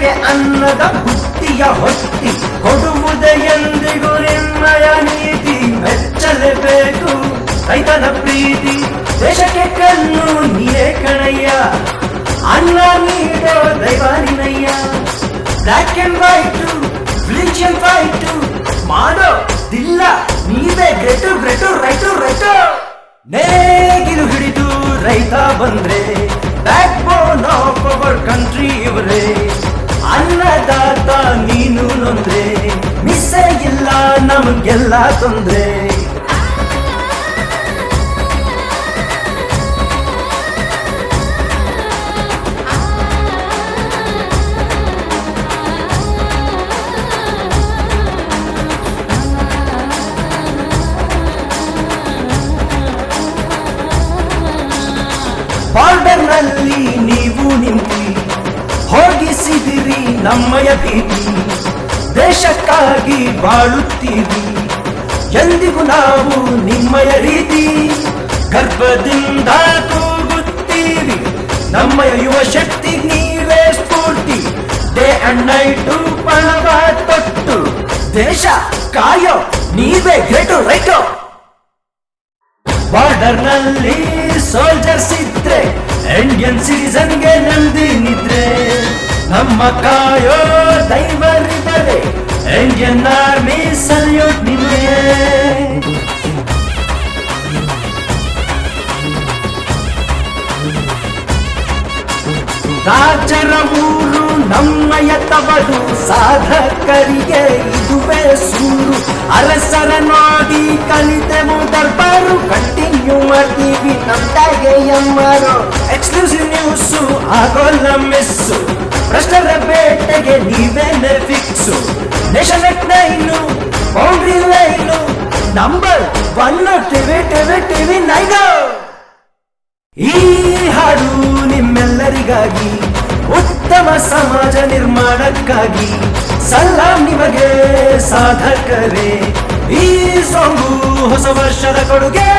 ಜನಕ್ಕೆ ಅನ್ನದ ಬುತ್ತಿಯ ಹೊತ್ತಿ ಕೊಡುವುದೇ ಎಂದಿಗೂ ನಿಮ್ಮಯ ನೀತಿ. ಮೆಚ್ಚಲೇಬೇಕು ರೈತನ ಪ್ರೀತಿ, ದೇಶಕ್ಕೆ ಕಣ್ಣು ನೀರೇ ಕಣಯ್ಯ, ಅನ್ನ ನೀಡೋ ದೈವ ನಿನಯ್ಯ. Black and white religion fight ಮಾಡೋದಿಲ್ಲ ನೀವೇ ಗ್ರೇಟು ಗ್ರೇಟು ರೈಟು ರೈಟು. ನೇಗಿಲು ಹಿಡಿದು ರೈತ ಬಂದ್ರೆ back bone of our country ಇವರೇ. ಅನ್ನದಾತ ನೀನು ನೊಂದ್ರೆ ಮಿಸ್ಸೇ ಇಲ್ಲ ನಮಗೆಲ್ಲ ತೊಂದ್ರೆ. ಬಾರ್ಡರ್ ನಲ್ಲಿ ನೀವು ನಿಂತಿ ಹೋಗಿಸಿದಿರಿ ನಮ್ಮಯ ಭೀತಿ. ದೇಶಕ್ಕಾಗಿ ಬಾಳುತ್ತೀವಿ ಎಂದಿಗೂ ನಾವು ನಿಮ್ಮಯ ರೀತಿ. ಗರ್ಭದಿಂದ ಕೂಗುತ್ತೀವಿ ನಮ್ಮಯ ಯುವ ಶಕ್ತಿ ನೀವೇ ಸ್ಫೂರ್ತಿ. ಡೇ ಅಂಡ್ ನೈಟು ಪಣವ ತೊಟ್ಟು ದೇಶ ಕಾಯೋ ನೀವೇ ಗ್ರೇಟು ರೈಟು. ಬಾರ್ಡರ್ ನಲ್ಲಿ ಸೋಲ್ಜರ್ಸ್ ಇದ್ರೆ ಇಂಡಿಯನ್ ಸಿಟಿಸನ್ಗೆ ನೆಮ್ಮದಿ ನಿದ್ರೆ. ನಮ್ಮ ಕಾಯೋ ದೈವರಿದರೆ ಇಂಡಿಯನ್ ಆರ್ಮಿ ಸಲ್ಯೂಟ್ ನಿಮಗೆ. ರಾಜರ ಊರು ನಮ್ಮಯ ತವರು, ಸಾಧಕರಿಗೆ ಇದುವೇ ಸೂರು. ಅರಸರ ನೋಡಿ ಕಲಿತೆವು ದರ್ಬಾರು, ಕಂಟಿನ್ಯೂ ಮಾಡ್ತೀವಿ ನಮ್ದಾಗೆ ಎಮ್ಮರು. ಎಕ್ಸ್ಕ್ಲೂಸಿವ್ ನ್ಯೂಸು ಆಗೋಲ್ಲ ಮಿಸ್ಸು, ಪ್ರಶ್ನರ ಬೇಟೆಗೆ ನೀವೇನೆ ಫಿಕ್ಸು. ನೇಷನ್ ಎಟ್ 9 ಬೌಂಡ್ರಿ ಲೈನು, ನಂಬರ್ 1 ಟಿವಿ 9. ಈ ಹಾಡು ನಿಮ್ಮೆಲ್ಲರಿಗಾಗಿ, ಉತ್ತಮ ಸಮಾಜ ನಿರ್ಮಾಣಕ್ಕಾಗಿ. ಸಲಾಂ ನಿಮಗೆ ಸಾಧಕರೇ, ಈ ಸಾಂಗು ಹೊಸ ವರ್ಷದ ಕೊಡುಗೆ.